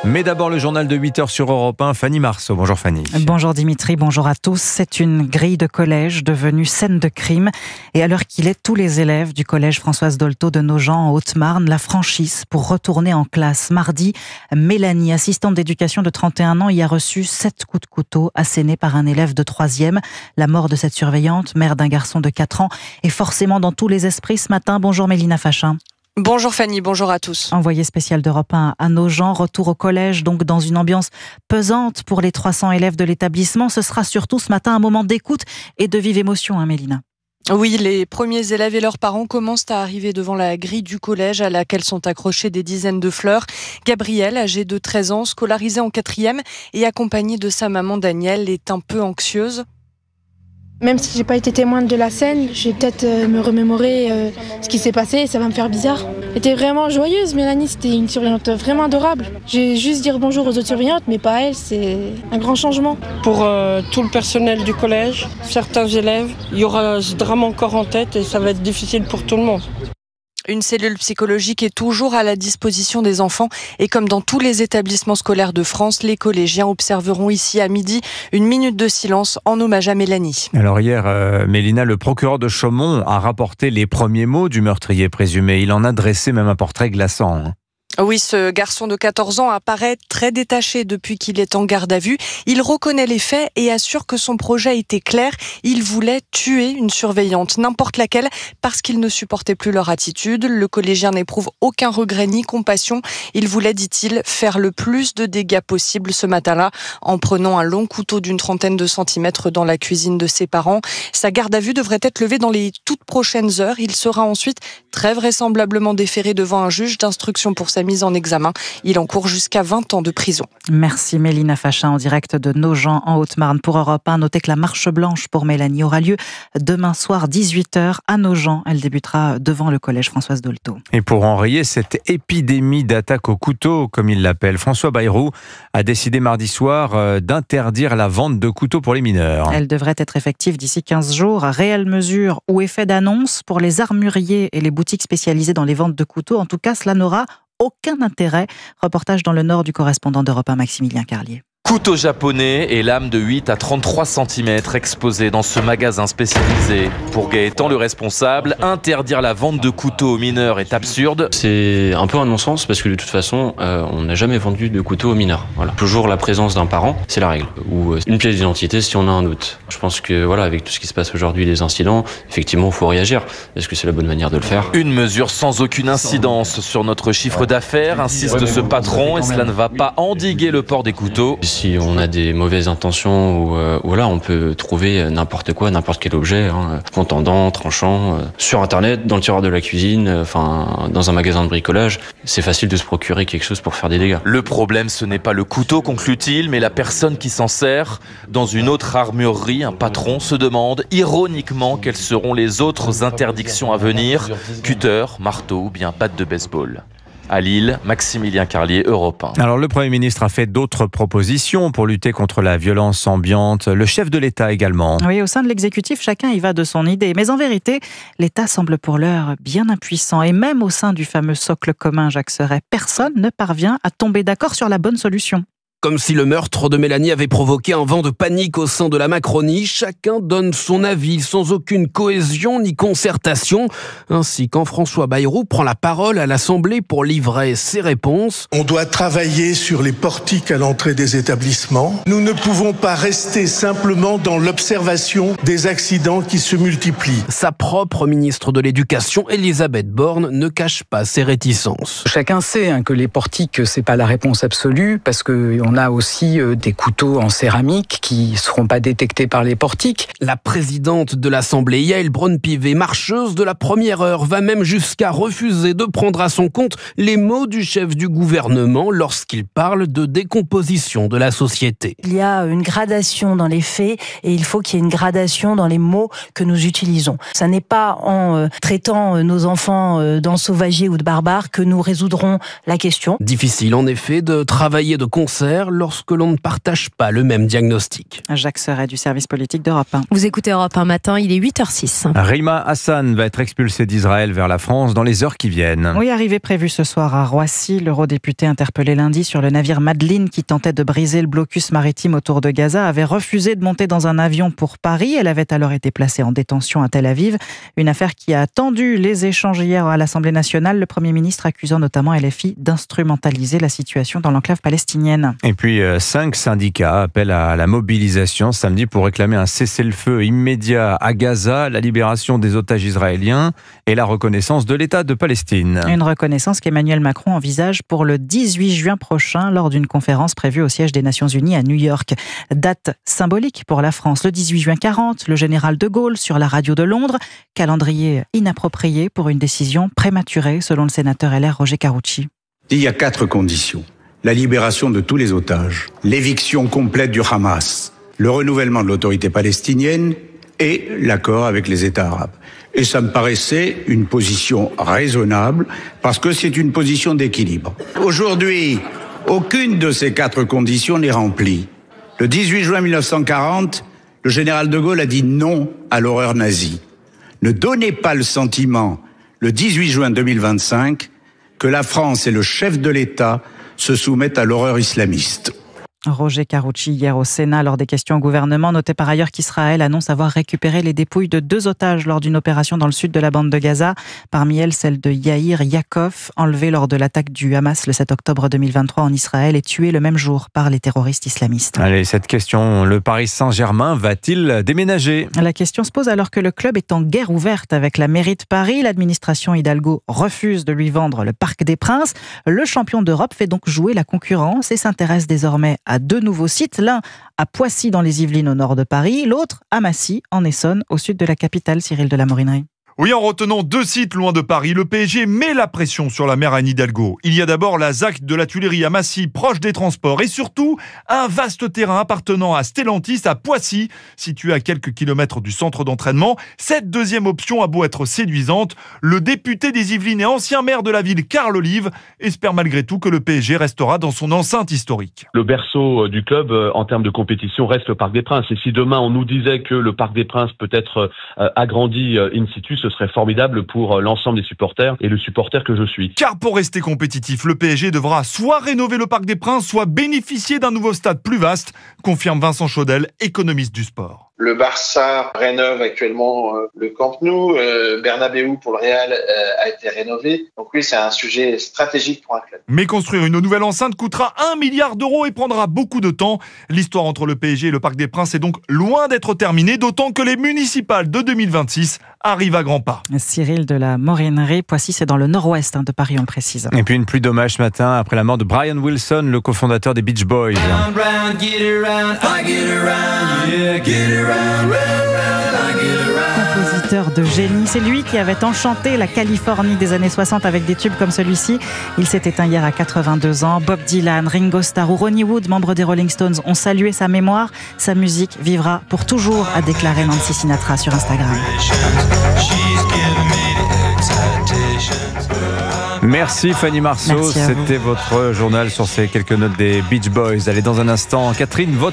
Mais d'abord, le journal de 8h sur Europe 1, Fanny Marceau. Bonjour Fanny. Bonjour Dimitri, bonjour à tous. C'est une grille de collège devenue scène de crime. Et à l'heure qu'il est, tous les élèves du collège Françoise Dolto de Nogent en Haute-Marne la franchissent pour retourner en classe. Mardi, Mélanie, assistante d'éducation de 31 ans, y a reçu 7 coups de couteau assénés par un élève de 3e. La mort de cette surveillante, mère d'un garçon de 4 ans, est forcément dans tous les esprits ce matin. Bonjour Mélina Fachin. Bonjour Fanny, bonjour à tous. Envoyée spéciale d'Europe 1 à Nogent, retour au collège, donc dans une ambiance pesante pour les 300 élèves de l'établissement. Ce sera surtout ce matin un moment d'écoute et de vive émotion, Mélina. Oui, les premiers élèves et leurs parents commencent à arriver devant la grille du collège à laquelle sont accrochées des dizaines de fleurs. Gabrielle, âgée de 13 ans, scolarisée en 4e et accompagnée de sa maman Danielle, est un peu anxieuse. Même si j'ai pas été témoin de la scène, je vais peut-être me remémorer ce qui s'est passé et ça va me faire bizarre. Elle était vraiment joyeuse, Mélanie, c'était une surveillante vraiment adorable. Je vais juste dire bonjour aux autres surveillantes, mais pas à elle, c'est un grand changement. Pour tout le personnel du collège, certains élèves, il y aura ce drame encore en tête et ça va être difficile pour tout le monde. Une cellule psychologique est toujours à la disposition des enfants et comme dans tous les établissements scolaires de France, les collégiens observeront ici à midi une minute de silence en hommage à Mélanie. Alors hier, Mélina, le procureur de Chaumont a rapporté les premiers mots du meurtrier présumé. Il en a dressé même un portrait glaçant. Oui, ce garçon de 14 ans apparaît très détaché depuis qu'il est en garde à vue. Il reconnaît les faits et assure que son projet était clair. Il voulait tuer une surveillante, n'importe laquelle, parce qu'il ne supportait plus leur attitude. Le collégien n'éprouve aucun regret ni compassion. Il voulait, dit-il, faire le plus de dégâts possible ce matin-là en prenant un long couteau d'une trentaine de centimètres dans la cuisine de ses parents. Sa garde à vue devrait être levée dans les toutes prochaines heures. Il sera ensuite très vraisemblablement déféré devant un juge d'instruction pour sa mise en examen. Il encourt jusqu'à 20 ans de prison. Merci Mélina Fachin en direct de Nogent en Haute-Marne pour Europe 1. Notez que la marche blanche pour Mélanie aura lieu demain soir 18h à Nogent. Elle débutera devant le collège Françoise Dolto. Et pour enrayer cette épidémie d'attaques au couteau, comme il l'appelle, François Bayrou a décidé mardi soir d'interdire la vente de couteaux pour les mineurs. Elle devrait être effective d'ici 15 jours. Réelle mesure ou effet d'annonce pour les armuriers et les boutiques spécialisées dans les ventes de couteaux. En tout cas, cela n'aura aucun intérêt. Reportage dans le Nord du correspondant d'Europe 1, Maximilien Carlier. Couteau japonais et lame de 8 à 33 cm exposées dans ce magasin spécialisé. Pour Gaëtan, le responsable, interdire la vente de couteaux aux mineurs est absurde. C'est un peu un non-sens parce que de toute façon, on n'a jamais vendu de couteaux aux mineurs. Voilà. Toujours la présence d'un parent, c'est la règle. Ou une pièce d'identité si on a un doute. Je pense que voilà, avec tout ce qui se passe aujourd'hui, les incidents, effectivement, il faut réagir. Est-ce que c'est la bonne manière de le faire ? Une mesure sans aucune incidence sur notre chiffre d'affaires, insiste ce patron, et cela ne va pas endiguer le port des couteaux. Si on a des mauvaises intentions ou voilà, on peut trouver n'importe quoi, n'importe quel objet, contendant, tranchant, sur internet, dans le tiroir de la cuisine, dans un magasin de bricolage, c'est facile de se procurer quelque chose pour faire des dégâts. Le problème, ce n'est pas le couteau, conclut-il, mais la personne qui s'en sert. Dans une autre armurerie, un patron se demande ironiquement quelles seront les autres interdictions à venir, cutter, marteau ou bien batte de baseball. À Lille, Maximilien Carlier, Europe 1. Alors le Premier ministre a fait d'autres propositions pour lutter contre la violence ambiante. Le chef de l'État également. Oui, au sein de l'exécutif, chacun y va de son idée. Mais en vérité, l'État semble pour l'heure bien impuissant. Et même au sein du fameux socle commun, Jacques Serret, personne ne parvient à tomber d'accord sur la bonne solution. Comme si le meurtre de Mélanie avait provoqué un vent de panique au sein de la Macronie, chacun donne son avis sans aucune cohésion ni concertation. Ainsi, quand François Bayrou prend la parole à l'Assemblée pour livrer ses réponses. On doit travailler sur les portiques à l'entrée des établissements. Nous ne pouvons pas rester simplement dans l'observation des accidents qui se multiplient. Sa propre ministre de l'Éducation, Elisabeth Borne, ne cache pas ses réticences. Chacun sait que les portiques, c'est pas la réponse absolue parce que on a aussi des couteaux en céramique qui ne seront pas détectés par les portiques. La présidente de l'Assemblée, Yaël Braun-Pivet, marcheuse de la première heure, va même jusqu'à refuser de prendre à son compte les mots du chef du gouvernement lorsqu'il parle de décomposition de la société. Il y a une gradation dans les faits et il faut qu'il y ait une gradation dans les mots que nous utilisons. Ça n'est pas en traitant nos enfants d'ensauvagiers ou de barbares que nous résoudrons la question. Difficile en effet de travailler de concert faire lorsque l'on ne partage pas le même diagnostic. Jacques Serret du service politique d'Europe 1. Vous écoutez Europe 1 matin, il est 8h06. Rima Hassan va être expulsée d'Israël vers la France dans les heures qui viennent. Oui, arrivée prévue ce soir à Roissy. L'eurodéputé interpellé lundi sur le navire Madeleine qui tentait de briser le blocus maritime autour de Gaza avait refusé de monter dans un avion pour Paris. Elle avait alors été placée en détention à Tel Aviv. Une affaire qui a tendu les échanges hier à l'Assemblée nationale. Le Premier ministre accusant notamment LFI d'instrumentaliser la situation dans l'enclave palestinienne. Et puis 5 syndicats appellent à la mobilisation samedi pour réclamer un cessez-le-feu immédiat à Gaza, la libération des otages israéliens et la reconnaissance de l'État de Palestine. Une reconnaissance qu'Emmanuel Macron envisage pour le 18 juin prochain lors d'une conférence prévue au siège des Nations Unies à New York. Date symbolique pour la France. Le 18 juin 40, le général de Gaulle sur la radio de Londres. Calendrier inapproprié pour une décision prématurée selon le sénateur LR Roger Carucci. Il y a 4 conditions. La libération de tous les otages, l'éviction complète du Hamas, le renouvellement de l'autorité palestinienne et l'accord avec les États arabes. Et ça me paraissait une position raisonnable parce que c'est une position d'équilibre. Aujourd'hui, aucune de ces 4 conditions n'est remplie. Le 18 juin 1940, le général de Gaulle a dit non à l'horreur nazie. Ne donnez pas le sentiment, le 18 juin 2025, que la France et le chef de l'État se soumettent à l'horreur islamiste. Roger Carucci hier au Sénat lors des questions au gouvernement notait par ailleurs qu'Israël annonce avoir récupéré les dépouilles de 2 otages lors d'une opération dans le sud de la bande de Gaza. Parmi elles, celle de Yair Yakov, enlevé lors de l'attaque du Hamas le 7 octobre 2023 en Israël et tué le même jour par les terroristes islamistes. Allez, cette question, le Paris Saint-Germain va-t-il déménager ? La question se pose alors que le club est en guerre ouverte avec la mairie de Paris. L'administration Hidalgo refuse de lui vendre le Parc des Princes. Le champion d'Europe fait donc jouer la concurrence et s'intéresse désormais à 2 nouveaux sites, l'un à Poissy dans les Yvelines au nord de Paris, l'autre à Massy en Essonne au sud de la capitale. Cyril de la Morinerie. Oui, en retenant 2 sites loin de Paris, le PSG met la pression sur la maire Anne Hidalgo. Il y a d'abord la ZAC de la Tuilerie à Massy, proche des transports, et surtout un vaste terrain appartenant à Stellantis à Poissy, situé à quelques kilomètres du centre d'entraînement. Cette deuxième option a beau être séduisante, le député des Yvelines et ancien maire de la ville, Carl Olive, espère malgré tout que le PSG restera dans son enceinte historique. Le berceau du club en termes de compétition reste le Parc des Princes. Et si demain on nous disait que le Parc des Princes peut être agrandi in situ, ce serait formidable pour l'ensemble des supporters et le supporter que je suis. Car pour rester compétitif, le PSG devra soit rénover le Parc des Princes, soit bénéficier d'un nouveau stade plus vaste, confirme Vincent Chaudel, économiste du sport. Le Barça rénove actuellement le Camp Nou, Bernabéu pour le Real a été rénové. Donc oui, c'est un sujet stratégique pour un club. Mais construire une nouvelle enceinte coûtera 1 milliard d'euros et prendra beaucoup de temps. L'histoire entre le PSG et le Parc des Princes est donc loin d'être terminée, d'autant que les municipales de 2026 arrivent à grands pas. Cyril de la Morinerie, Poissy, c'est dans le nord-ouest de Paris, on le précise. Et puis une pluie d'hommage ce matin après la mort de Brian Wilson, le cofondateur des Beach Boys. Compositeur de génie, c'est lui qui avait enchanté la Californie des années 60 avec des tubes comme celui-ci. Il s'est éteint hier à 82 ans. Bob Dylan, Ringo Starr ou Ronnie Wood, membres des Rolling Stones, ont salué sa mémoire. Sa musique vivra pour toujours, a déclaré Nancy Sinatra sur Instagram. Merci Fanny Marceau, c'était votre journal sur ces quelques notes des Beach Boys. Allez, dans un instant, Catherine, votre